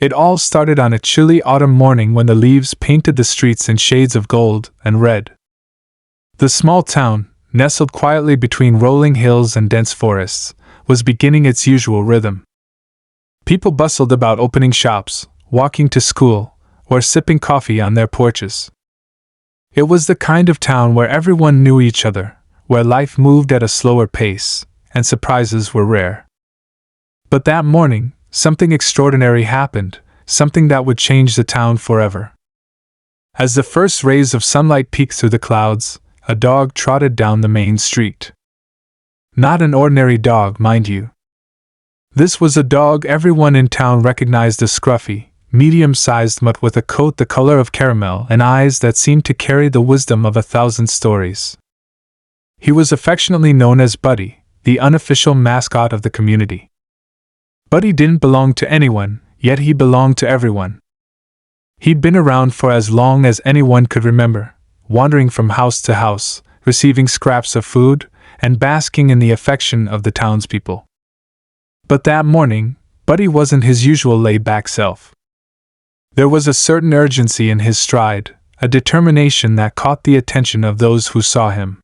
It all started on a chilly autumn morning when the leaves painted the streets in shades of gold and red. The small town, nestled quietly between rolling hills and dense forests, was beginning its usual rhythm. People bustled about opening shops, walking to school, or sipping coffee on their porches. It was the kind of town where everyone knew each other, where life moved at a slower pace, and surprises were rare. But that morning, something extraordinary happened, something that would change the town forever. As the first rays of sunlight peeked through the clouds, a dog trotted down the main street. Not an ordinary dog, mind you. This was a dog everyone in town recognized as scruffy, medium-sized mutt with a coat the color of caramel and eyes that seemed to carry the wisdom of 1,000 stories. He was affectionately known as Buddy, the unofficial mascot of the community. Buddy didn't belong to anyone, yet he belonged to everyone. He'd been around for as long as anyone could remember, wandering from house to house, receiving scraps of food, and basking in the affection of the townspeople. But that morning, Buddy wasn't his usual laid-back self. There was a certain urgency in his stride, a determination that caught the attention of those who saw him.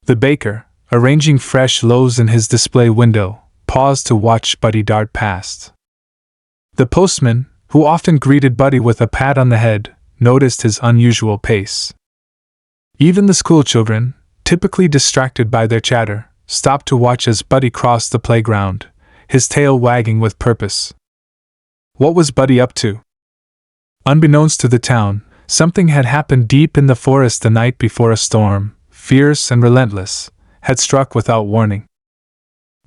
The baker, arranging fresh loaves in his display window, paused to watch Buddy dart past. The postman, who often greeted Buddy with a pat on the head, noticed his unusual pace. Even the schoolchildren, typically distracted by their chatter, stopped to watch as Buddy crossed the playground, his tail wagging with purpose. What was Buddy up to? Unbeknownst to the town, something had happened deep in the forest the night before. A storm, fierce and relentless, had struck without warning.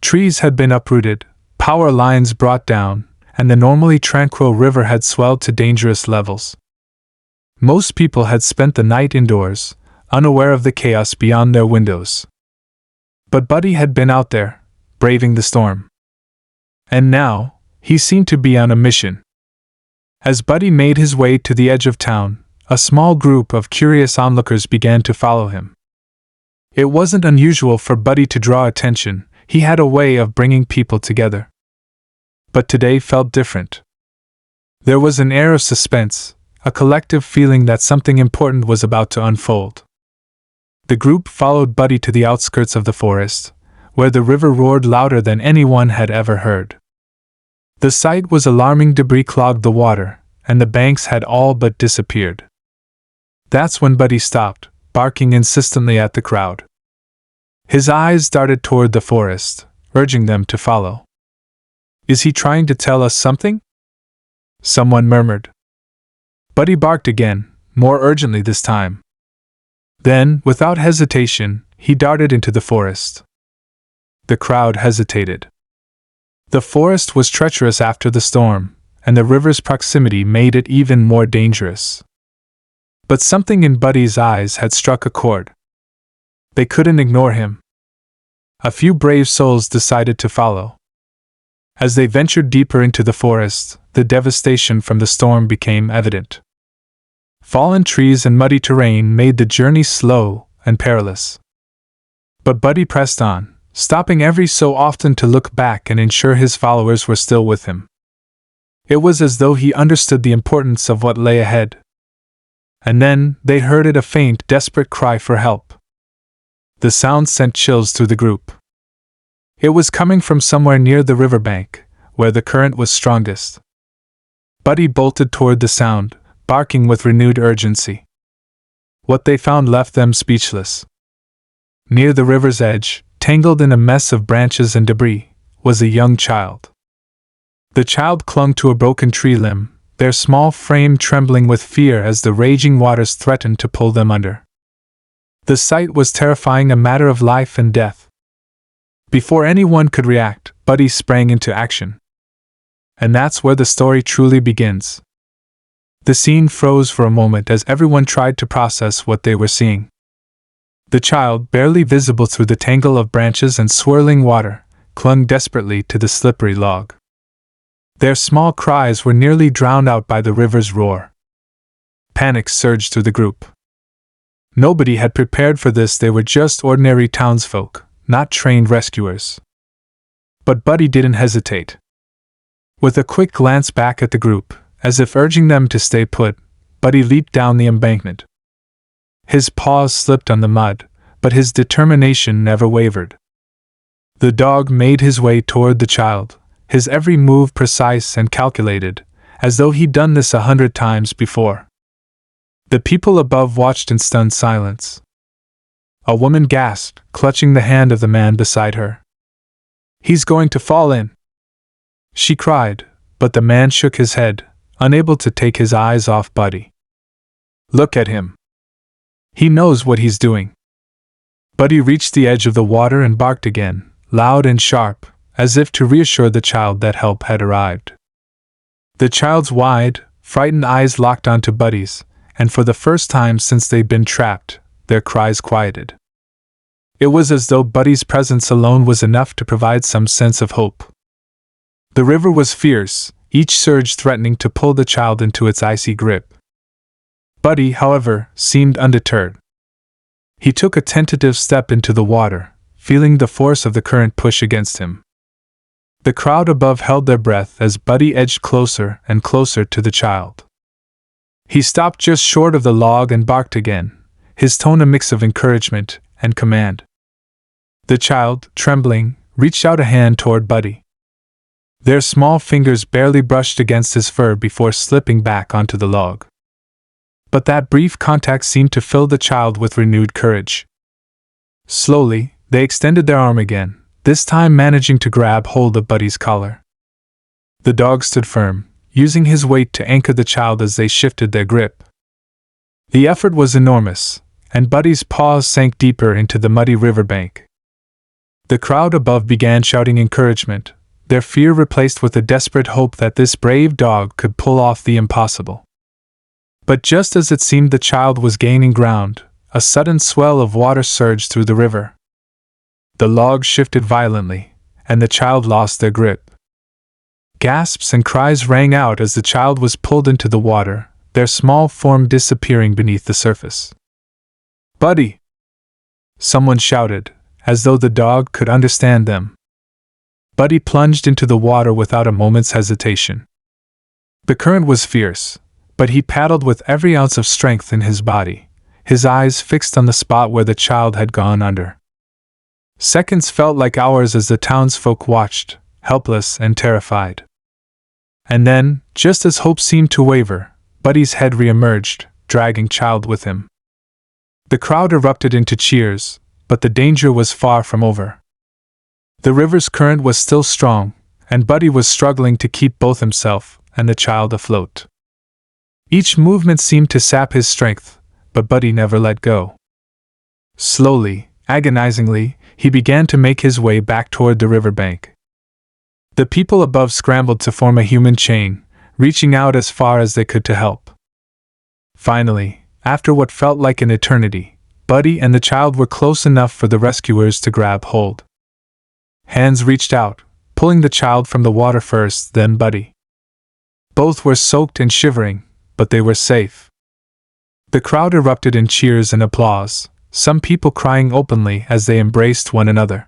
Trees had been uprooted, power lines brought down, and the normally tranquil river had swelled to dangerous levels. Most people had spent the night indoors, unaware of the chaos beyond their windows. But Buddy had been out there, braving the storm. And now, he seemed to be on a mission. As Buddy made his way to the edge of town, a small group of curious onlookers began to follow him. It wasn't unusual for Buddy to draw attention. He had a way of bringing people together. But today felt different. There was an air of suspense, a collective feeling that something important was about to unfold. The group followed Buddy to the outskirts of the forest, where the river roared louder than anyone had ever heard. The sight was alarming. Debris clogged the water, and the banks had all but disappeared. That's when Buddy stopped, barking insistently at the crowd. His eyes darted toward the forest, urging them to follow. Is he trying to tell us something? Someone murmured. Buddy barked again, more urgently this time. Then, without hesitation, he darted into the forest. The crowd hesitated. The forest was treacherous after the storm, and the river's proximity made it even more dangerous. But something in Buddy's eyes had struck a chord. They couldn't ignore him. A few brave souls decided to follow. As they ventured deeper into the forest, the devastation from the storm became evident. Fallen trees and muddy terrain made the journey slow and perilous. But Buddy pressed on, stopping every so often to look back and ensure his followers were still with him. It was as though he understood the importance of what lay ahead. And then they heard it, a faint, desperate cry for help. The sound sent chills through the group. It was coming from somewhere near the riverbank, where the current was strongest. Buddy bolted toward the sound, barking with renewed urgency. What they found left them speechless. Near the river's edge, tangled in a mess of branches and debris, was a young child. The child clung to a broken tree limb, their small frame trembling with fear as the raging waters threatened to pull them under. The sight was terrifying, a matter of life and death. Before anyone could react, Buddy sprang into action. And that's where the story truly begins. The scene froze for a moment as everyone tried to process what they were seeing. The child, barely visible through the tangle of branches and swirling water, clung desperately to the slippery log. Their small cries were nearly drowned out by the river's roar. Panic surged through the group. Nobody had prepared for this. They were just ordinary townsfolk, not trained rescuers. But Buddy didn't hesitate. With a quick glance back at the group, as if urging them to stay put, Buddy leaped down the embankment. His paws slipped on the mud, but his determination never wavered. The dog made his way toward the child, his every move precise and calculated, as though he'd done this 100 times before. The people above watched in stunned silence. A woman gasped, clutching the hand of the man beside her. "He's going to fall in!" she cried, but the man shook his head, unable to take his eyes off Buddy. "Look at him. He knows what he's doing." Buddy reached the edge of the water and barked again, loud and sharp, as if to reassure the child that help had arrived. The child's wide, frightened eyes locked onto Buddy's, and for the first time since they'd been trapped, their cries quieted. It was as though Buddy's presence alone was enough to provide some sense of hope. The river was fierce, each surge threatening to pull the child into its icy grip. Buddy, however, seemed undeterred. He took a tentative step into the water, feeling the force of the current push against him. The crowd above held their breath as Buddy edged closer and closer to the child. He stopped just short of the log and barked again, his tone a mix of encouragement and command. The child, trembling, reached out a hand toward Buddy. Their small fingers barely brushed against his fur before slipping back onto the log. But that brief contact seemed to fill the child with renewed courage. Slowly, they extended their arm again, this time managing to grab hold of Buddy's collar. The dog stood firm, using his weight to anchor the child as they shifted their grip. The effort was enormous, and Buddy's paws sank deeper into the muddy riverbank. The crowd above began shouting encouragement, their fear replaced with a desperate hope that this brave dog could pull off the impossible. But just as it seemed the child was gaining ground, a sudden swell of water surged through the river. The log shifted violently, and the child lost their grip. Gasps and cries rang out as the child was pulled into the water, their small form disappearing beneath the surface. "Buddy!" someone shouted, as though the dog could understand them. Buddy plunged into the water without a moment's hesitation. The current was fierce, but he paddled with every ounce of strength in his body, his eyes fixed on the spot where the child had gone under. Seconds felt like hours as the townsfolk watched, helpless and terrified. And then, just as hope seemed to waver, Buddy's head re-emerged, dragging child with him. The crowd erupted into cheers, but the danger was far from over. The river's current was still strong, and Buddy was struggling to keep both himself and the child afloat. Each movement seemed to sap his strength, but Buddy never let go. Slowly, agonizingly, he began to make his way back toward the riverbank. The people above scrambled to form a human chain, reaching out as far as they could to help. Finally, after what felt like an eternity, Buddy and the child were close enough for the rescuers to grab hold. Hands reached out, pulling the child from the water first, then Buddy. Both were soaked and shivering, but they were safe. The crowd erupted in cheers and applause, some people crying openly as they embraced one another.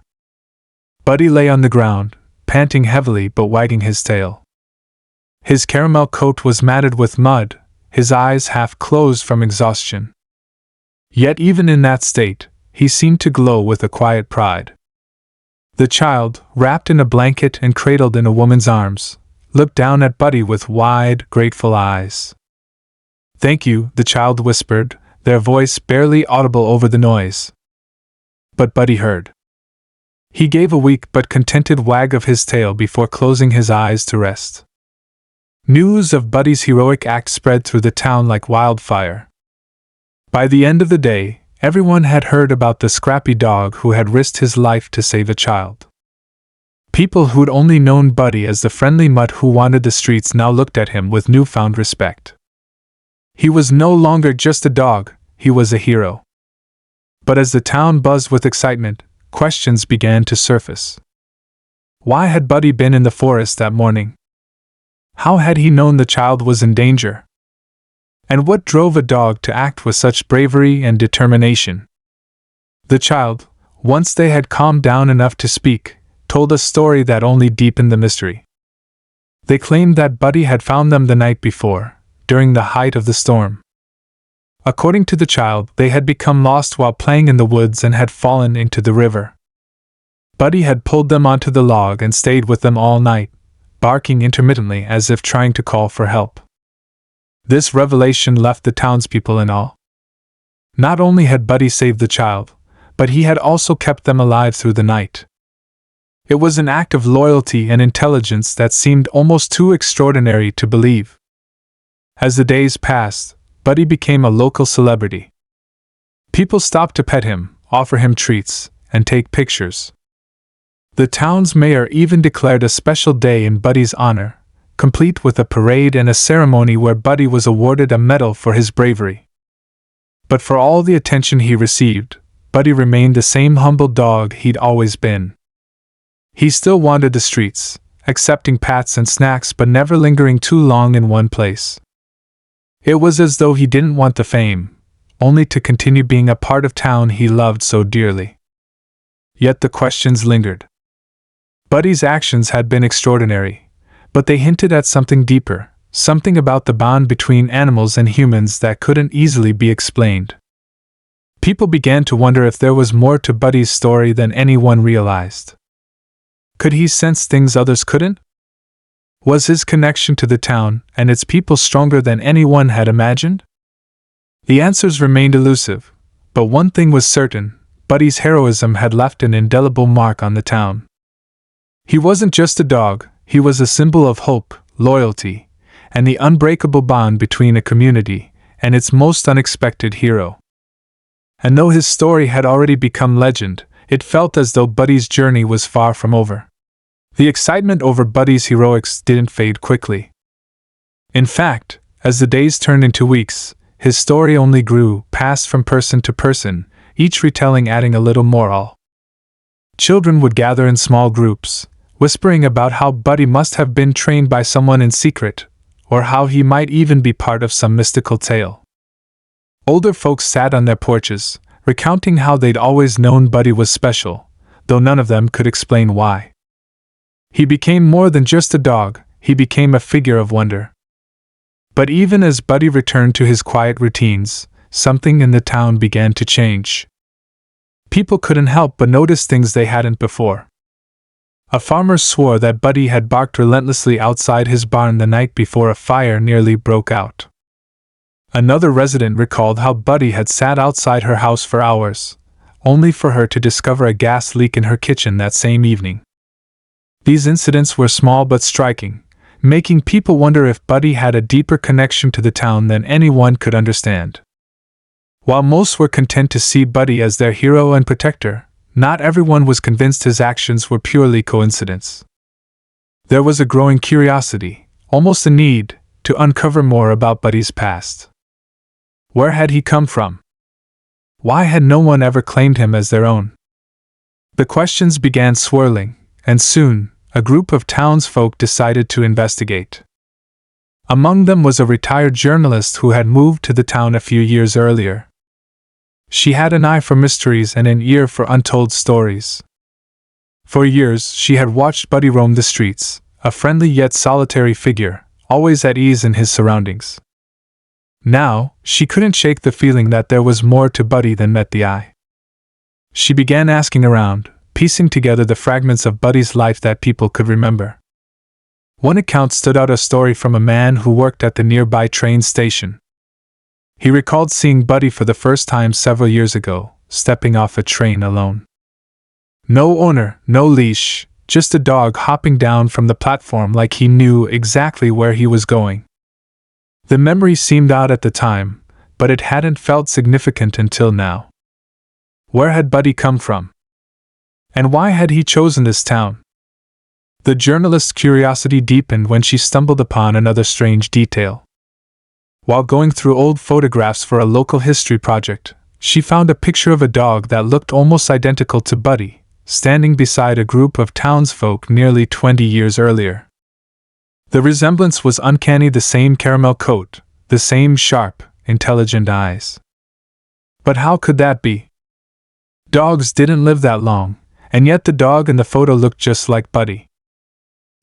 Buddy lay on the ground, panting heavily but wagging his tail. His caramel coat was matted with mud, his eyes half closed from exhaustion. Yet even in that state, he seemed to glow with a quiet pride. The child, wrapped in a blanket and cradled in a woman's arms, looked down at Buddy with wide, grateful eyes. "Thank you," the child whispered, their voice barely audible over the noise. But Buddy heard. He gave a weak but contented wag of his tail before closing his eyes to rest. News of Buddy's heroic act spread through the town like wildfire. By the end of the day, everyone had heard about the scrappy dog who had risked his life to save a child. People who'd only known Buddy as the friendly mutt who wandered the streets now looked at him with newfound respect. He was no longer just a dog, he was a hero. But as the town buzzed with excitement, questions began to surface. Why had Buddy been in the forest that morning? How had he known the child was in danger? And what drove a dog to act with such bravery and determination? The child, once they had calmed down enough to speak, told a story that only deepened the mystery. They claimed that Buddy had found them the night before, during the height of the storm. According to the child, they had become lost while playing in the woods and had fallen into the river. Buddy had pulled them onto the log and stayed with them all night, barking intermittently as if trying to call for help. This revelation left the townspeople in awe. Not only had Buddy saved the child, but he had also kept them alive through the night. It was an act of loyalty and intelligence that seemed almost too extraordinary to believe. As the days passed, Buddy became a local celebrity. People stopped to pet him, offer him treats, and take pictures. The town's mayor even declared a special day in Buddy's honor, complete with a parade and a ceremony where Buddy was awarded a medal for his bravery. But for all the attention he received, Buddy remained the same humble dog he'd always been. He still wandered the streets, accepting pats and snacks but never lingering too long in one place. It was as though he didn't want the fame, only to continue being a part of town he loved so dearly. Yet the questions lingered. Buddy's actions had been extraordinary, but they hinted at something deeper, something about the bond between animals and humans that couldn't easily be explained. People began to wonder if there was more to Buddy's story than anyone realized. Could he sense things others couldn't? Was his connection to the town and its people stronger than anyone had imagined? The answers remained elusive, but one thing was certain: Buddy's heroism had left an indelible mark on the town. He wasn't just a dog, he was a symbol of hope, loyalty, and the unbreakable bond between a community and its most unexpected hero. And though his story had already become legend, it felt as though Buddy's journey was far from over. The excitement over Buddy's heroics didn't fade quickly. In fact, as the days turned into weeks, his story only grew, passed from person to person, each retelling adding a little moral. Children would gather in small groups, whispering about how Buddy must have been trained by someone in secret, or how he might even be part of some mystical tale. Older folks sat on their porches, recounting how they'd always known Buddy was special, though none of them could explain why. He became more than just a dog, he became a figure of wonder. But even as Buddy returned to his quiet routines, something in the town began to change. People couldn't help but notice things they hadn't before. A farmer swore that Buddy had barked relentlessly outside his barn the night before a fire nearly broke out. Another resident recalled how Buddy had sat outside her house for hours, only for her to discover a gas leak in her kitchen that same evening. These incidents were small but striking, making people wonder if Buddy had a deeper connection to the town than anyone could understand. While most were content to see Buddy as their hero and protector, not everyone was convinced his actions were purely coincidence. There was a growing curiosity, almost a need, to uncover more about Buddy's past. Where had he come from? Why had no one ever claimed him as their own? The questions began swirling, and soon, a group of townsfolk decided to investigate. Among them was a retired journalist who had moved to the town a few years earlier. She had an eye for mysteries and an ear for untold stories. For years, she had watched Buddy roam the streets, a friendly yet solitary figure, always at ease in his surroundings. Now, she couldn't shake the feeling that there was more to Buddy than met the eye. She began asking around, piecing together the fragments of Buddy's life that people could remember. One account stood out: a story from a man who worked at the nearby train station. He recalled seeing Buddy for the first time several years ago, stepping off a train alone. No owner, no leash, just a dog hopping down from the platform like he knew exactly where he was going. The memory seemed odd at the time, but it hadn't felt significant until now. Where had Buddy come from? And why had he chosen this town? The journalist's curiosity deepened when she stumbled upon another strange detail. While going through old photographs for a local history project, she found a picture of a dog that looked almost identical to Buddy, standing beside a group of townsfolk nearly 20 years earlier. The resemblance was uncanny: the same caramel coat, the same sharp, intelligent eyes. But how could that be? Dogs didn't live that long, and yet the dog in the photo looked just like Buddy.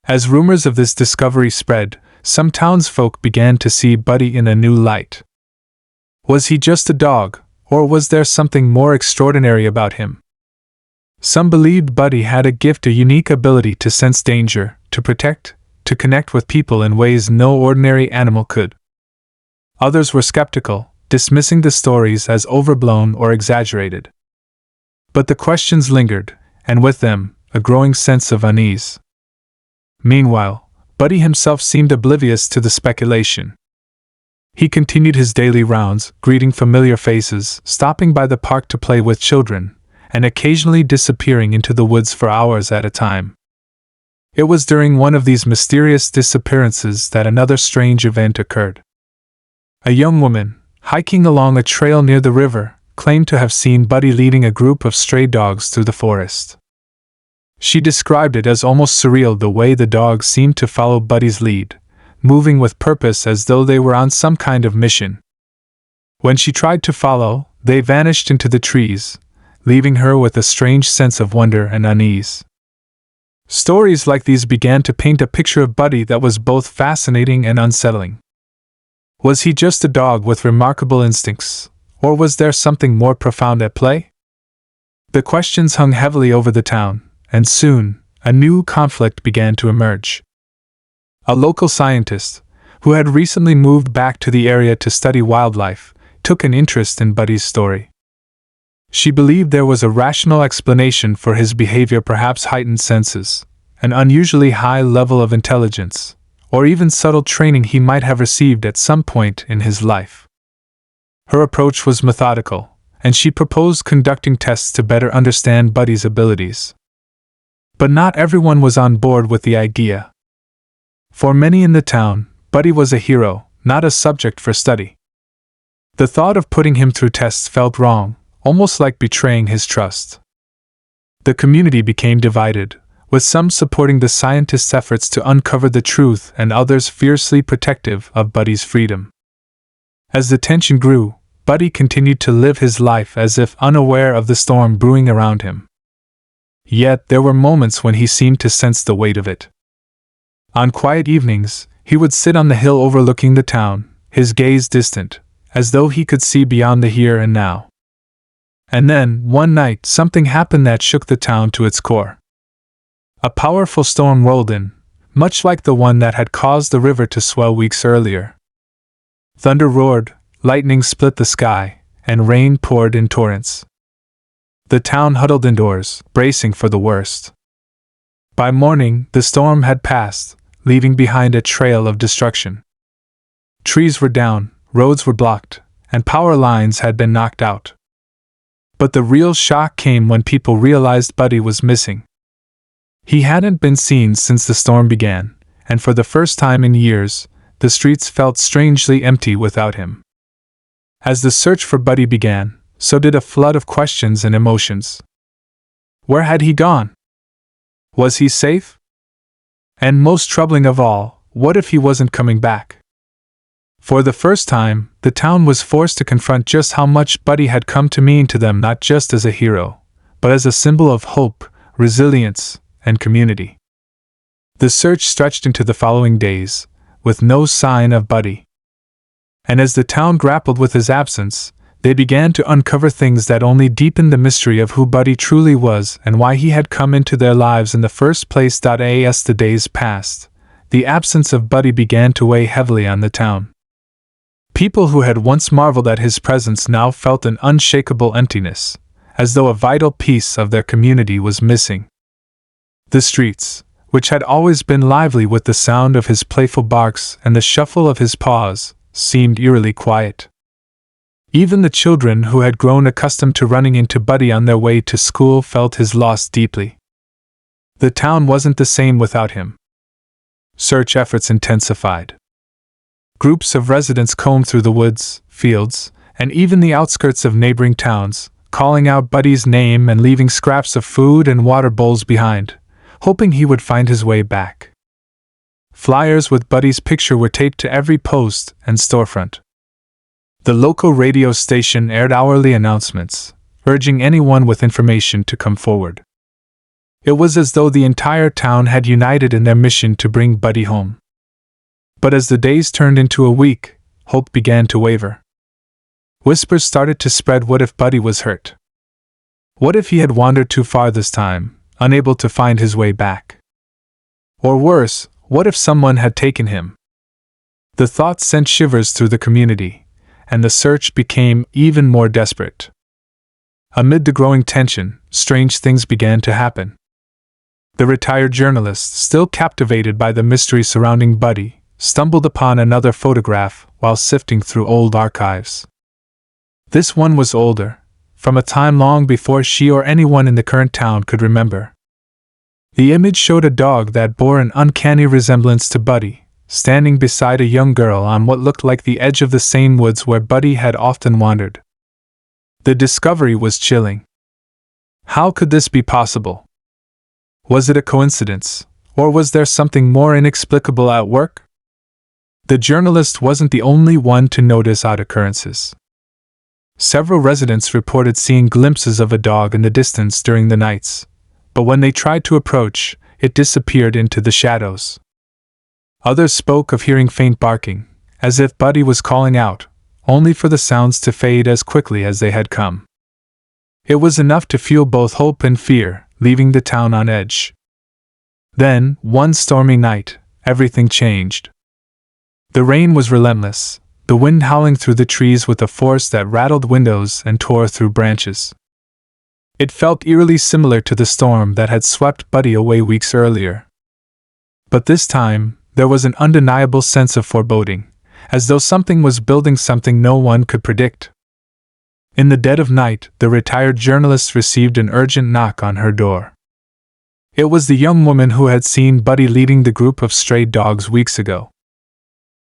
As rumors of this discovery spread, some townsfolk began to see Buddy in a new light. Was he just a dog, or was there something more extraordinary about him? Some believed Buddy had a gift, a unique ability to sense danger, to protect, to connect with people in ways no ordinary animal could. Others were skeptical, dismissing the stories as overblown or exaggerated. But the questions lingered, and with them, a growing sense of unease. Meanwhile, Buddy himself seemed oblivious to the speculation. He continued his daily rounds, greeting familiar faces, stopping by the park to play with children, and occasionally disappearing into the woods for hours at a time. It was during one of these mysterious disappearances that another strange event occurred. A young woman, hiking along a trail near the river, claimed to have seen Buddy leading a group of stray dogs through the forest. She described it as almost surreal the way the dogs seemed to follow Buddy's lead, moving with purpose as though they were on some kind of mission. When she tried to follow, they vanished into the trees, leaving her with a strange sense of wonder and unease. Stories like these began to paint a picture of Buddy that was both fascinating and unsettling. Was he just a dog with remarkable instincts, or was there something more profound at play? The questions hung heavily over the town, and soon, a new conflict began to emerge. A local scientist, who had recently moved back to the area to study wildlife, took an interest in Buddy's story. She believed there was a rational explanation for his behavior, perhaps heightened senses, an unusually high level of intelligence, or even subtle training he might have received at some point in his life. Her approach was methodical, and she proposed conducting tests to better understand Buddy's abilities. But not everyone was on board with the idea. For many in the town, Buddy was a hero, not a subject for study. The thought of putting him through tests felt wrong, almost like betraying his trust. The community became divided, with some supporting the scientist's efforts to uncover the truth and others fiercely protective of Buddy's freedom. As the tension grew, Buddy continued to live his life as if unaware of the storm brewing around him. Yet there were moments when he seemed to sense the weight of it. On quiet evenings, he would sit on the hill overlooking the town, his gaze distant, as though he could see beyond the here and now. And then, one night, something happened that shook the town to its core. A powerful storm rolled in, much like the one that had caused the river to swell weeks earlier. Thunder roared, lightning split the sky, and rain poured in torrents. The town huddled indoors, bracing for the worst. By morning, the storm had passed, leaving behind a trail of destruction. Trees were down, roads were blocked, and power lines had been knocked out. But the real shock came when people realized Buddy was missing. He hadn't been seen since the storm began, and for the first time in years, the streets felt strangely empty without him. As the search for Buddy began, so did a flood of questions and emotions. Where had he gone? Was he safe? And most troubling of all, what if he wasn't coming back? For the first time, the town was forced to confront just how much Buddy had come to mean to them, not just as a hero, but as a symbol of hope, resilience, and community. The search stretched into the following days, with no sign of Buddy. And as the town grappled with his absence, they began to uncover things that only deepened the mystery of who Buddy truly was and why he had come into their lives in the first place. As the days passed, the absence of Buddy began to weigh heavily on the town. People who had once marveled at his presence now felt an unshakable emptiness, as though a vital piece of their community was missing. The streets, which had always been lively with the sound of his playful barks and the shuffle of his paws, seemed eerily quiet. Even the children who had grown accustomed to running into Buddy on their way to school felt his loss deeply. The town wasn't the same without him. Search efforts intensified. Groups of residents combed through the woods, fields, and even the outskirts of neighboring towns, calling out Buddy's name and leaving scraps of food and water bowls behind, hoping he would find his way back. Flyers with Buddy's picture were taped to every post and storefront. The local radio station aired hourly announcements, urging anyone with information to come forward. It was as though the entire town had united in their mission to bring Buddy home. But as the days turned into a week, hope began to waver. Whispers started to spread. What if Buddy was hurt? What if he had wandered too far this time, unable to find his way back? Or worse, what if someone had taken him? The thought sent shivers through the community, and the search became even more desperate. Amid the growing tension, strange things began to happen. The retired journalist, still captivated by the mystery surrounding Buddy, stumbled upon another photograph while sifting through old archives. This one was older, from a time long before she or anyone in the current town could remember. The image showed a dog that bore an uncanny resemblance to Buddy, standing beside a young girl on what looked like the edge of the same woods where Buddy had often wandered. The discovery was chilling. How could this be possible? Was it a coincidence, or was there something more inexplicable at work? The journalist wasn't the only one to notice odd occurrences. Several residents reported seeing glimpses of a dog in the distance during the nights, but when they tried to approach, it disappeared into the shadows. Others spoke of hearing faint barking, as if Buddy was calling out, only for the sounds to fade as quickly as they had come. It was enough to fuel both hope and fear, leaving the town on edge. Then, one stormy night, everything changed. The rain was relentless, the wind howling through the trees with a force that rattled windows and tore through branches. It felt eerily similar to the storm that had swept Buddy away weeks earlier. But this time, there was an undeniable sense of foreboding, as though something was building, something no one could predict. In the dead of night, the retired journalist received an urgent knock on her door. It was the young woman who had seen Buddy leading the group of stray dogs weeks ago.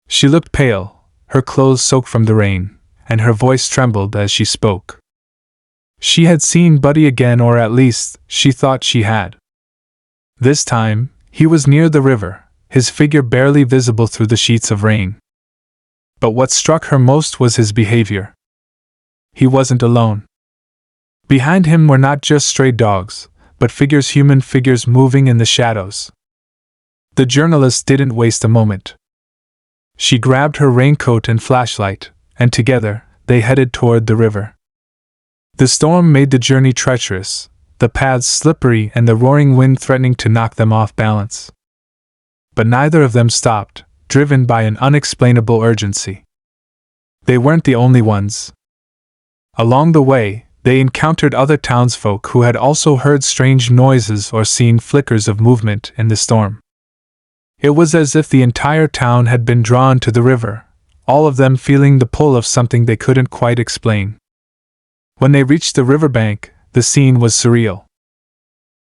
She looked pale, her clothes soaked from the rain, and her voice trembled as she spoke. She had seen Buddy again, or at least, she thought she had. This time, he was near the river, his figure barely visible through the sheets of rain. But what struck her most was his behavior. He wasn't alone. Behind him were not just stray dogs, but figures, human figures moving in the shadows. The journalist didn't waste a moment. She grabbed her raincoat and flashlight, and together, they headed toward the river. The storm made the journey treacherous, the paths slippery and the roaring wind threatening to knock them off balance. But neither of them stopped, driven by an unexplainable urgency. They weren't the only ones. Along the way, they encountered other townsfolk who had also heard strange noises or seen flickers of movement in the storm. It was as if the entire town had been drawn to the river, all of them feeling the pull of something they couldn't quite explain. When they reached the riverbank, the scene was surreal.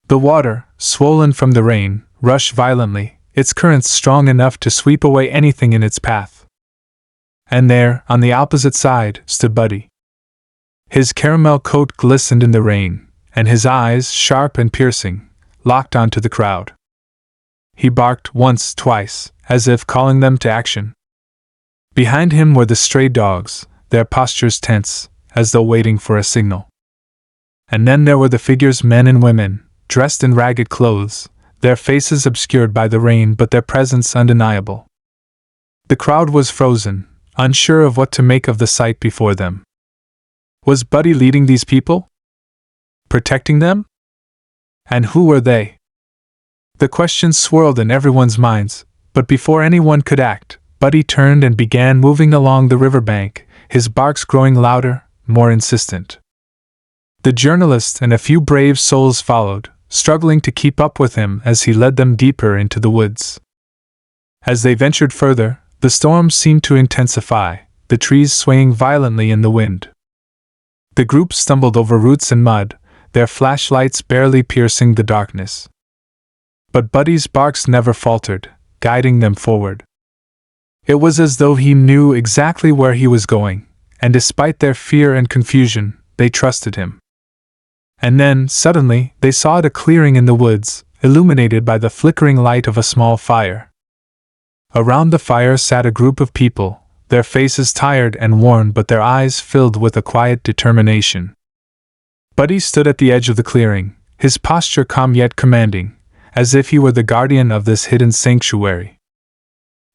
The water, swollen from the rain, rushed violently, its currents strong enough to sweep away anything in its path. And there, on the opposite side, stood Buddy. His caramel coat glistened in the rain, and his eyes, sharp and piercing, locked onto the crowd. He barked once, twice, as if calling them to action. Behind him were the stray dogs, their postures tense, as though waiting for a signal. And then there were the figures, men and women, dressed in ragged clothes, their faces obscured by the rain but their presence undeniable. The crowd was frozen, unsure of what to make of the sight before them. Was Buddy leading these people? Protecting them? And who were they? The questions swirled in everyone's minds, but before anyone could act, Buddy turned and began moving along the riverbank, his barks growing louder, more insistent. The journalist and a few brave souls followed, struggling to keep up with him as he led them deeper into the woods. As they ventured further, the storm seemed to intensify, the trees swaying violently in the wind. The group stumbled over roots and mud, their flashlights barely piercing the darkness. But Buddy's barks never faltered, guiding them forward. It was as though he knew exactly where he was going, and despite their fear and confusion, they trusted him. And then, suddenly, they saw a clearing in the woods, illuminated by the flickering light of a small fire. Around the fire sat a group of people, their faces tired and worn but their eyes filled with a quiet determination. Buddy stood at the edge of the clearing, his posture calm yet commanding, as if he were the guardian of this hidden sanctuary.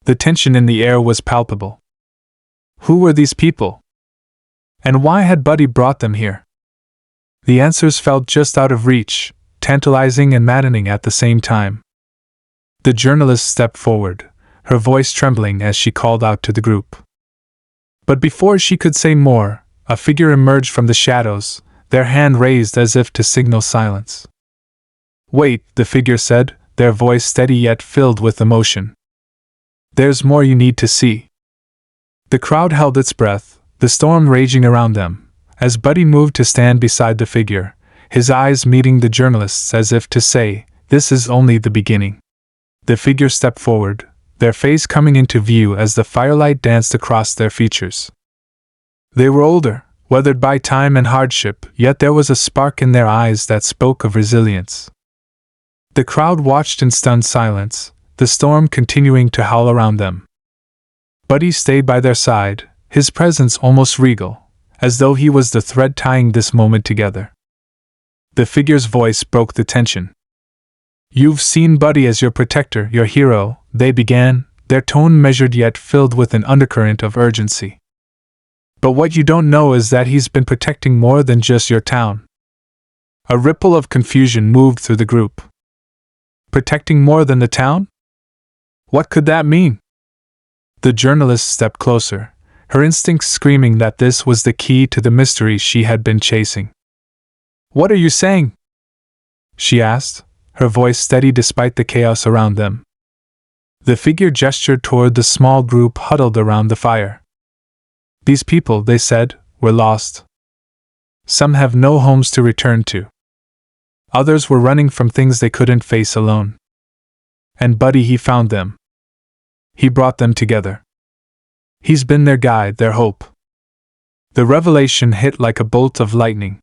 The tension in the air was palpable. Who were these people? And why had Buddy brought them here? The answers felt just out of reach, tantalizing and maddening at the same time. The journalist stepped forward, her voice trembling as she called out to the group. But before she could say more, a figure emerged from the shadows, their hand raised as if to signal silence. "Wait," the figure said, their voice steady yet filled with emotion. "There's more you need to see." The crowd held its breath, the storm raging around them, as Buddy moved to stand beside the figure, his eyes meeting the journalist's as if to say, "This is only the beginning." The figure stepped forward, their face coming into view as the firelight danced across their features. They were older, weathered by time and hardship, yet there was a spark in their eyes that spoke of resilience. The crowd watched in stunned silence, the storm continuing to howl around them. Buddy stayed by their side, his presence almost regal, as though he was the thread tying this moment together. The figure's voice broke the tension. "You've seen Buddy as your protector, your hero," they began, their tone measured yet filled with an undercurrent of urgency. "But what you don't know is that he's been protecting more than just your town." A ripple of confusion moved through the group. Protecting more than the town? What could that mean? The journalist stepped closer, her instincts screaming that this was the key to the mystery she had been chasing. "What are you saying?" she asked, her voice steady despite the chaos around them. The figure gestured toward the small group huddled around the fire. "These people," they said, "were lost. Some have no homes to return to. Others were running from things they couldn't face alone. And Buddy, he found them. He brought them together. He's been their guide, their hope." The revelation hit like a bolt of lightning.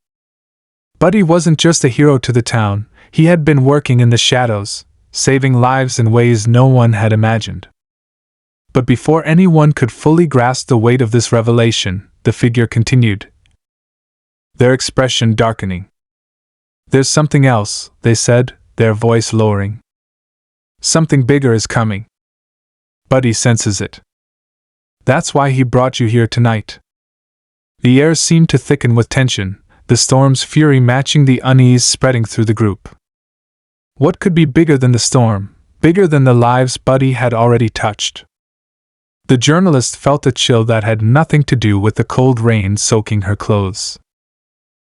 Buddy wasn't just a hero to the town, he had been working in the shadows, saving lives in ways no one had imagined. But before anyone could fully grasp the weight of this revelation, the figure continued, their expression darkening. "There's something else," they said, their voice lowering. "Something bigger is coming. Buddy senses it. That's why he brought you here tonight." The air seemed to thicken with tension, the storm's fury matching the unease spreading through the group. What could be bigger than the storm, bigger than the lives Buddy had already touched? The journalist felt a chill that had nothing to do with the cold rain soaking her clothes.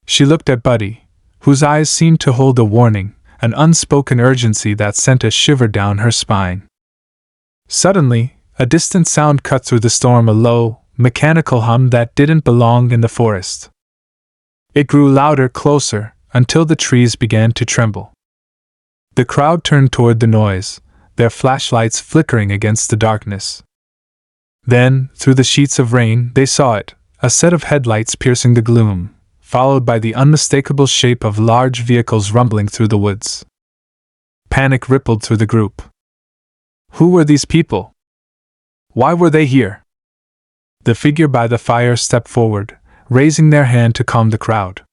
She looked at Buddy, whose eyes seemed to hold a warning, an unspoken urgency that sent a shiver down her spine. Suddenly, a distant sound cut through the storm, a low, mechanical hum that didn't belong in the forest. It grew louder, closer, until the trees began to tremble. The crowd turned toward the noise, their flashlights flickering against the darkness. Then, through the sheets of rain, they saw it, a set of headlights piercing the gloom, followed by the unmistakable shape of large vehicles rumbling through the woods. Panic rippled through the group. Who were these people? Why were they here? The figure by the fire stepped forward, raising their hand to calm the crowd.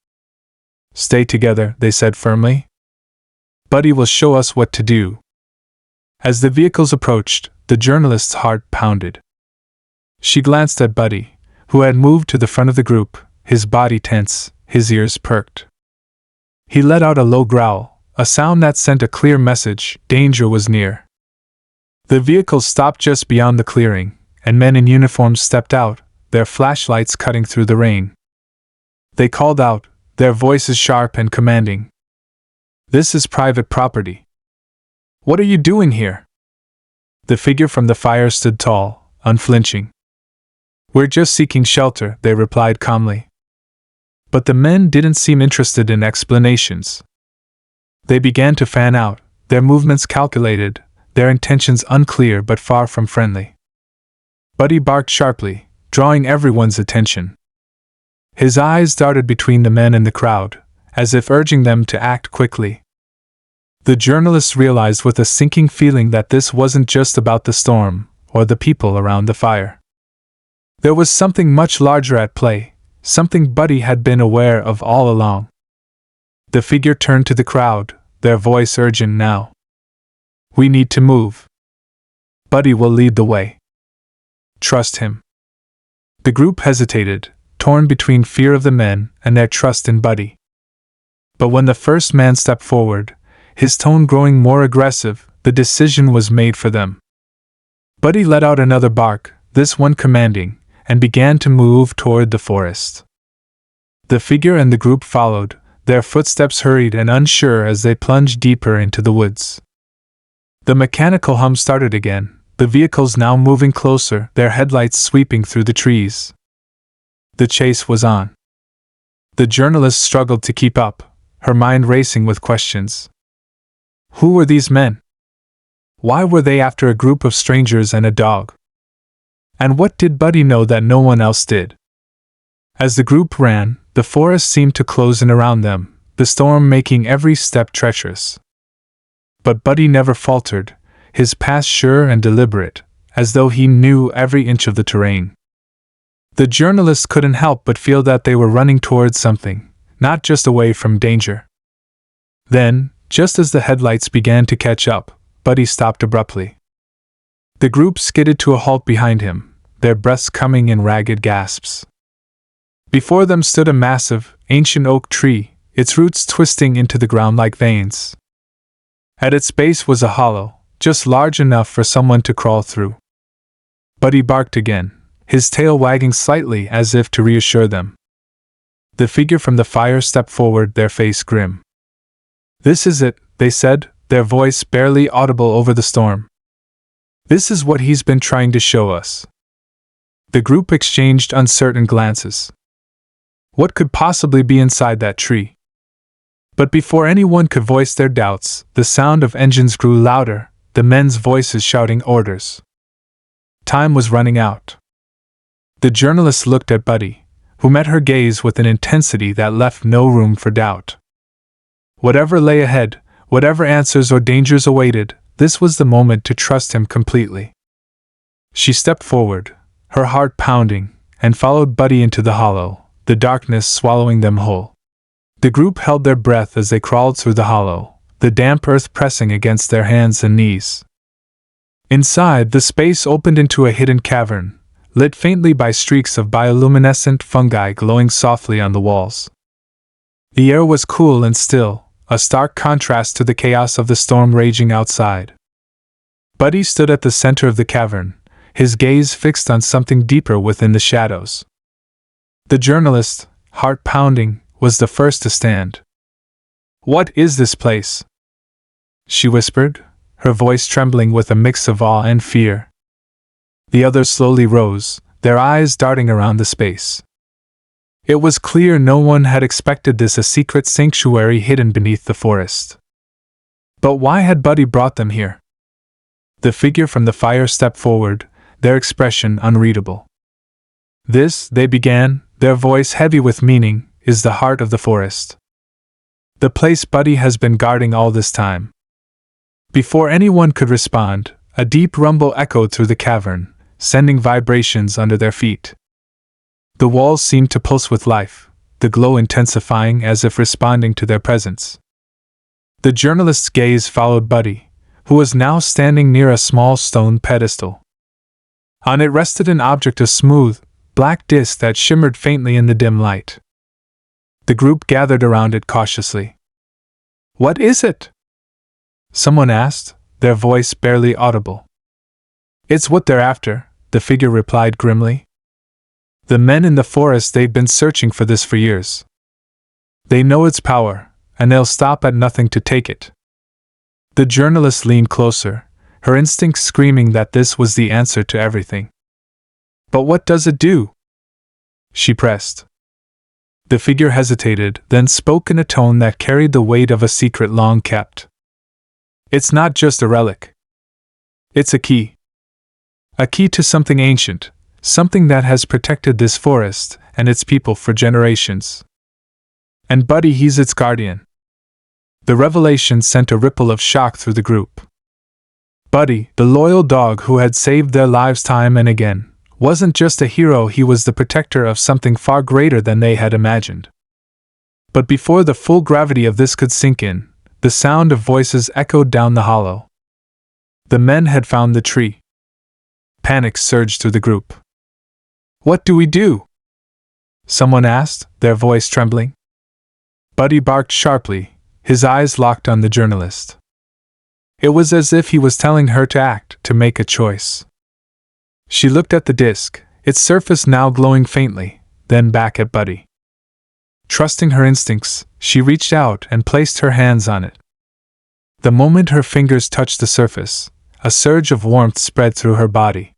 "Stay together," they said firmly. "Buddy will show us what to do." As the vehicles approached, the journalist's heart pounded. She glanced at Buddy, who had moved to the front of the group, his body tense, his ears perked. He let out a low growl, a sound that sent a clear message: danger was near. The vehicles stopped just beyond the clearing, and men in uniform stepped out, their flashlights cutting through the rain. They called out, their voices sharp and commanding. "This is private property. What are you doing here?" The figure from the fire stood tall, unflinching. "We're just seeking shelter," they replied calmly. But the men didn't seem interested in explanations. They began to fan out, their movements calculated, their intentions unclear but far from friendly. Buddy barked sharply, drawing everyone's attention. His eyes darted between the men and the crowd, as if urging them to act quickly. The journalists realized with a sinking feeling that this wasn't just about the storm, or the people around the fire. There was something much larger at play, something Buddy had been aware of all along. The figure turned to the crowd, their voice urgent now. We need to move. Buddy will lead the way. Trust him. The group hesitated, torn between fear of the men and their trust in Buddy. But when the first man stepped forward, his tone growing more aggressive, the decision was made for them. Buddy let out another bark, this one commanding, and began to move toward the forest. The figure and the group followed, their footsteps hurried and unsure as they plunged deeper into the woods. The mechanical hum started again, the vehicles now moving closer, their headlights sweeping through the trees. The chase was on. The journalist struggled to keep up, her mind racing with questions. Who were these men? Why were they after a group of strangers and a dog? And what did Buddy know that no one else did? As the group ran, the forest seemed to close in around them, the storm making every step treacherous. But Buddy never faltered, his path sure and deliberate, as though he knew every inch of the terrain. The journalist couldn't help but feel that they were running towards something, not just away from danger. Then, just as the headlights began to catch up, Buddy stopped abruptly. The group skidded to a halt behind him, their breaths coming in ragged gasps. Before them stood a massive, ancient oak tree, its roots twisting into the ground like veins. At its base was a hollow, just large enough for someone to crawl through. Buddy barked again, his tail wagging slightly as if to reassure them. The figure from the fire stepped forward, their face grim. This is it, they said, their voice barely audible over the storm. This is what he's been trying to show us. The group exchanged uncertain glances. What could possibly be inside that tree? But before anyone could voice their doubts, the sound of engines grew louder, the men's voices shouting orders. Time was running out. The journalist looked at Buddy, who met her gaze with an intensity that left no room for doubt. Whatever lay ahead, whatever answers or dangers awaited, this was the moment to trust him completely. She stepped forward, her heart pounding, and followed Buddy into the hollow, the darkness swallowing them whole. The group held their breath as they crawled through the hollow, the damp earth pressing against their hands and knees. Inside, the space opened into a hidden cavern, lit faintly by streaks of bioluminescent fungi glowing softly on the walls. The air was cool and still, a stark contrast to the chaos of the storm raging outside. Buddy stood at the center of the cavern, his gaze fixed on something deeper within the shadows. The journalist, heart pounding, was the first to stand. "What is this place?" she whispered, her voice trembling with a mix of awe and fear. The others slowly rose, their eyes darting around the space. It was clear no one had expected this, a secret sanctuary hidden beneath the forest. But why had Buddy brought them here? The figure from the fire stepped forward, their expression unreadable. "This," they began, their voice heavy with meaning, "is the heart of the forest. The place Buddy has been guarding all this time." Before anyone could respond, a deep rumble echoed through the cavern, sending vibrations under their feet. The walls seemed to pulse with life, the glow intensifying as if responding to their presence. The journalist's gaze followed Buddy, who was now standing near a small stone pedestal. On it rested an object, a smooth, black disk that shimmered faintly in the dim light. The group gathered around it cautiously. "What is it?" someone asked, their voice barely audible. "It's what they're after," the figure replied grimly. "The men in the forest, they've been searching for this for years. They know its power, and they'll stop at nothing to take it." The journalist leaned closer, her instincts screaming that this was the answer to everything. "But what does it do?" she pressed. The figure hesitated, then spoke in a tone that carried the weight of a secret long kept. "It's not just a relic. It's a key. A key to something ancient, something that has protected this forest and its people for generations. And Buddy, he's its guardian." The revelation sent a ripple of shock through the group. Buddy, the loyal dog who had saved their lives time and again, wasn't just a hero, he was the protector of something far greater than they had imagined. But before the full gravity of this could sink in, the sound of voices echoed down the hollow. The men had found the tree. Panic surged through the group. "What do we do?" someone asked, their voice trembling. Buddy barked sharply, his eyes locked on the journalist. It was as if he was telling her to act, to make a choice. She looked at the disc, its surface now glowing faintly, then back at Buddy. Trusting her instincts, she reached out and placed her hands on it. The moment her fingers touched the surface, a surge of warmth spread through her body.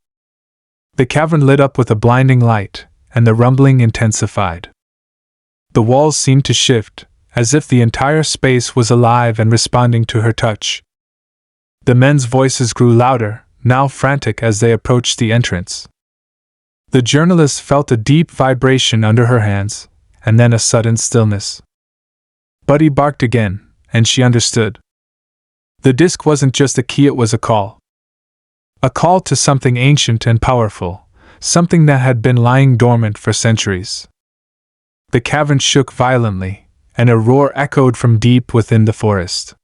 The cavern lit up with a blinding light, and the rumbling intensified. The walls seemed to shift, as if the entire space was alive and responding to her touch. The men's voices grew louder, now frantic as they approached the entrance. The journalist felt a deep vibration under her hands, and then a sudden stillness. Buddy barked again, and she understood. The disc wasn't just a key, it was a call. A call to something ancient and powerful, something that had been lying dormant for centuries. The cavern shook violently, and a roar echoed from deep within the forest.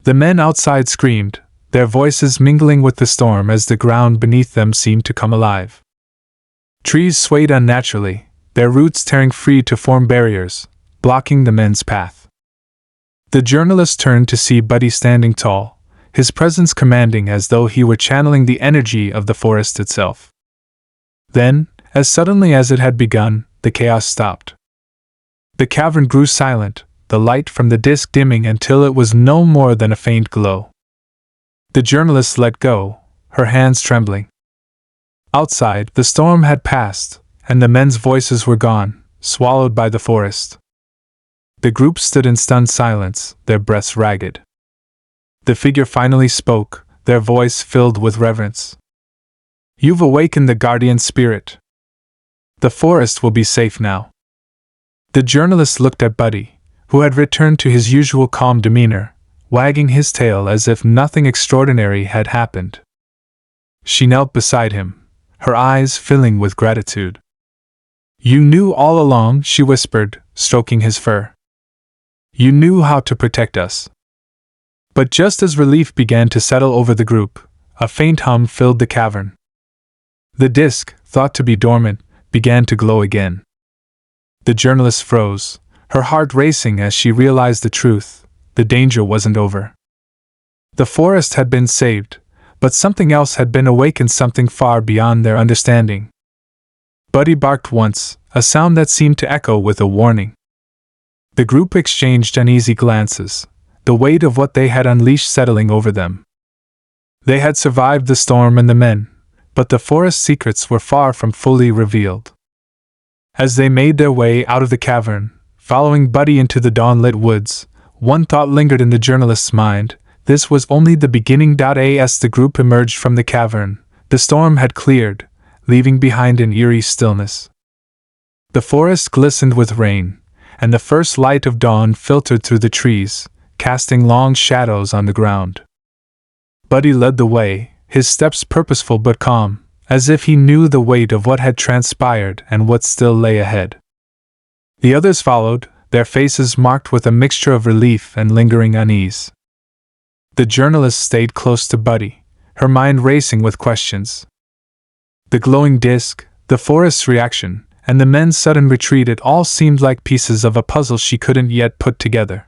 The men outside screamed, their voices mingling with the storm as the ground beneath them seemed to come alive. Trees swayed unnaturally, their roots tearing free to form barriers, blocking the men's path. The journalist turned to see Buddy standing tall, his presence commanding as though he were channeling the energy of the forest itself. Then, as suddenly as it had begun, the chaos stopped. The cavern grew silent, the light from the disc dimming until it was no more than a faint glow. The journalist let go, her hands trembling. Outside, the storm had passed, and the men's voices were gone, swallowed by the forest. The group stood in stunned silence, their breaths ragged. The figure finally spoke, their voice filled with reverence. "You've awakened the guardian spirit. The forest will be safe now." The journalist looked at Buddy, who had returned to his usual calm demeanor, wagging his tail as if nothing extraordinary had happened. She knelt beside him, her eyes filling with gratitude. "You knew all along," she whispered, stroking his fur. "You knew how to protect us." But just as relief began to settle over the group, a faint hum filled the cavern. The disc, thought to be dormant, began to glow again. The journalist froze, her heart racing as she realized the truth: the danger wasn't over. The forest had been saved, but something else had been awakened, something far beyond their understanding. Buddy barked once, a sound that seemed to echo with a warning. The group exchanged uneasy glances, the weight of what they had unleashed settling over them. They had survived the storm and the men, but the forest's secrets were far from fully revealed. As they made their way out of the cavern, following Buddy into the dawn-lit woods, one thought lingered in the journalist's mind: this was only the beginning. As the group emerged from the cavern, the storm had cleared, leaving behind an eerie stillness. The forest glistened with rain, and the first light of dawn filtered through the trees, casting long shadows on the ground. Buddy led the way, his steps purposeful but calm, as if he knew the weight of what had transpired and what still lay ahead. The others followed, their faces marked with a mixture of relief and lingering unease. The journalist stayed close to Buddy, her mind racing with questions. The glowing disc, the forest's reaction, and the men's sudden retreat, it all seemed like pieces of a puzzle she couldn't yet put together.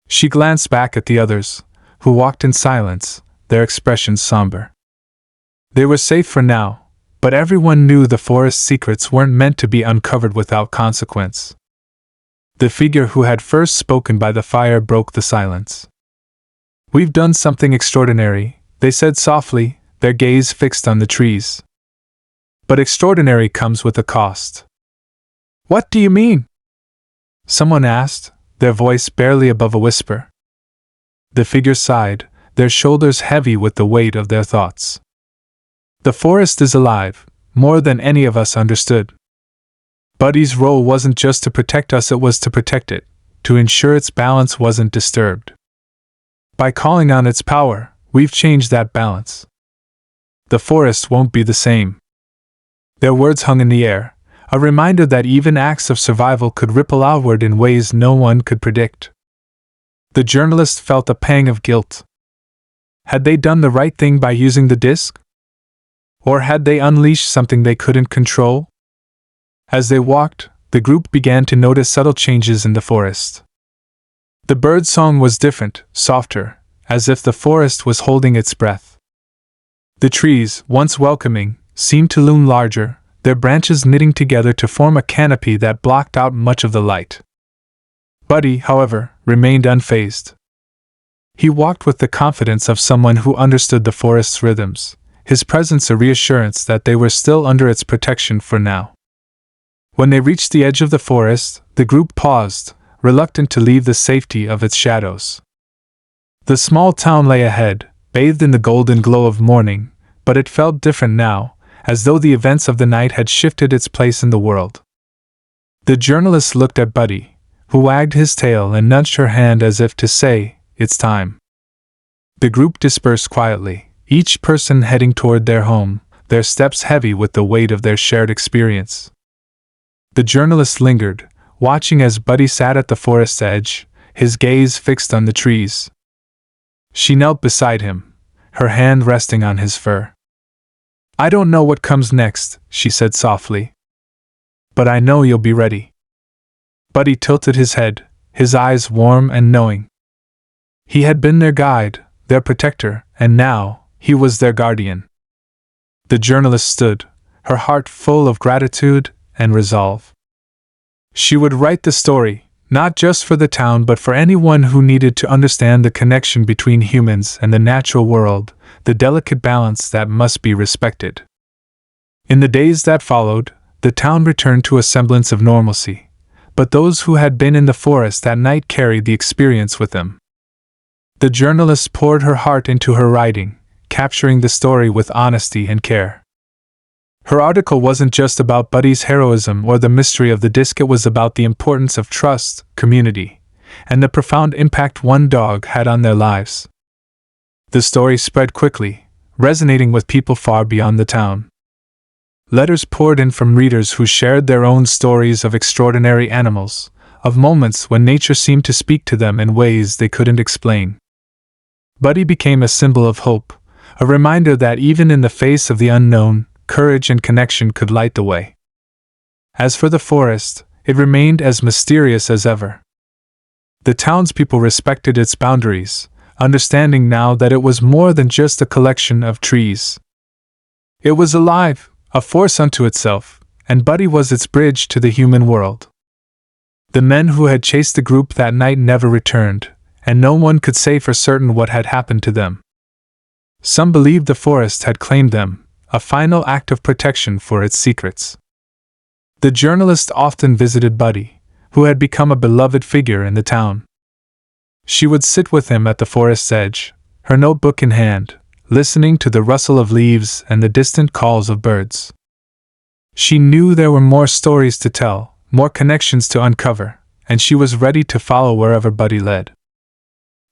She glanced back at the others, who walked in silence, their expressions somber. They were safe for now, but everyone knew the forest's secrets weren't meant to be uncovered without consequence. The figure who had first spoken by the fire broke the silence. "We've done something extraordinary," they said softly, their gaze fixed on the trees. "But extraordinary comes with a cost." "What do you mean?" someone asked, their voice barely above a whisper. The figure sighed, their shoulders heavy with the weight of their thoughts. "The forest is alive, more than any of us understood. Buddy's role wasn't just to protect us, it was to protect it, to ensure its balance wasn't disturbed. By calling on its power, we've changed that balance. The forest won't be the same." Their words hung in the air, a reminder that even acts of survival could ripple outward in ways no one could predict. The journalist felt a pang of guilt. Had they done the right thing by using the disc? Or had they unleashed something they couldn't control? As they walked, the group began to notice subtle changes in the forest. The bird song was different, softer, as if the forest was holding its breath. The trees, once welcoming, seemed to loom larger, their branches knitting together to form a canopy that blocked out much of the light. Buddy, however, remained unfazed. He walked with the confidence of someone who understood the forest's rhythms, his presence a reassurance that they were still under its protection for now. When they reached the edge of the forest, the group paused, reluctant to leave the safety of its shadows. The small town lay ahead, bathed in the golden glow of morning, but it felt different now, as though the events of the night had shifted its place in the world. The journalist looked at Buddy, who wagged his tail and nudged her hand as if to say, "It's time." The group dispersed quietly, each person heading toward their home, their steps heavy with the weight of their shared experience. The journalist lingered, watching as Buddy sat at the forest's edge, his gaze fixed on the trees. She knelt beside him, her hand resting on his fur. "I don't know what comes next," she said softly. "But I know you'll be ready." Buddy tilted his head, his eyes warm and knowing. He had been their guide, their protector, and now, he was their guardian. The journalist stood, her heart full of gratitude and resolve. She would write the story, not just for the town but for anyone who needed to understand the connection between humans and the natural world, the delicate balance that must be respected. In the days that followed, the town returned to a semblance of normalcy, but those who had been in the forest that night carried the experience with them. The journalist poured her heart into her writing, capturing the story with honesty and care. Her article wasn't just about Buddy's heroism or the mystery of the disc, it was about the importance of trust, community, and the profound impact one dog had on their lives. The story spread quickly, resonating with people far beyond the town. Letters poured in from readers who shared their own stories of extraordinary animals, of moments when nature seemed to speak to them in ways they couldn't explain. Buddy became a symbol of hope, a reminder that even in the face of the unknown, courage and connection could light the way. As for the forest, it remained as mysterious as ever. The townspeople respected its boundaries, understanding now that it was more than just a collection of trees. It was alive, a force unto itself, and Buddy was its bridge to the human world. The men who had chased the group that night never returned, and no one could say for certain what had happened to them. Some believed the forest had claimed them, a final act of protection for its secrets. The journalist often visited Buddy, who had become a beloved figure in the town. She would sit with him at the forest's edge, her notebook in hand, listening to the rustle of leaves and the distant calls of birds. She knew there were more stories to tell, more connections to uncover, and she was ready to follow wherever Buddy led.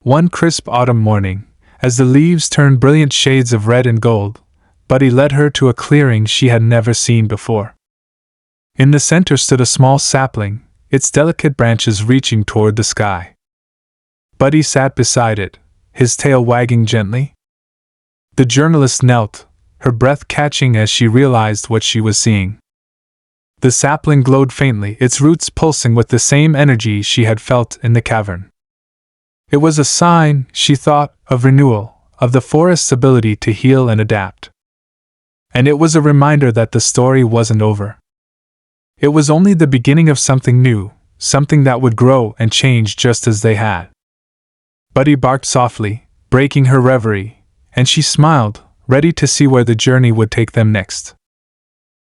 One crisp autumn morning, as the leaves turned brilliant shades of red and gold, Buddy led her to a clearing she had never seen before. In the center stood a small sapling, its delicate branches reaching toward the sky. Buddy sat beside it, his tail wagging gently. The journalist knelt, her breath catching as she realized what she was seeing. The sapling glowed faintly, its roots pulsing with the same energy she had felt in the cavern. It was a sign, she thought, of renewal, of the forest's ability to heal and adapt. And it was a reminder that the story wasn't over. It was only the beginning of something new, something that would grow and change just as they had. Buddy barked softly, breaking her reverie, and she smiled, ready to see where the journey would take them next.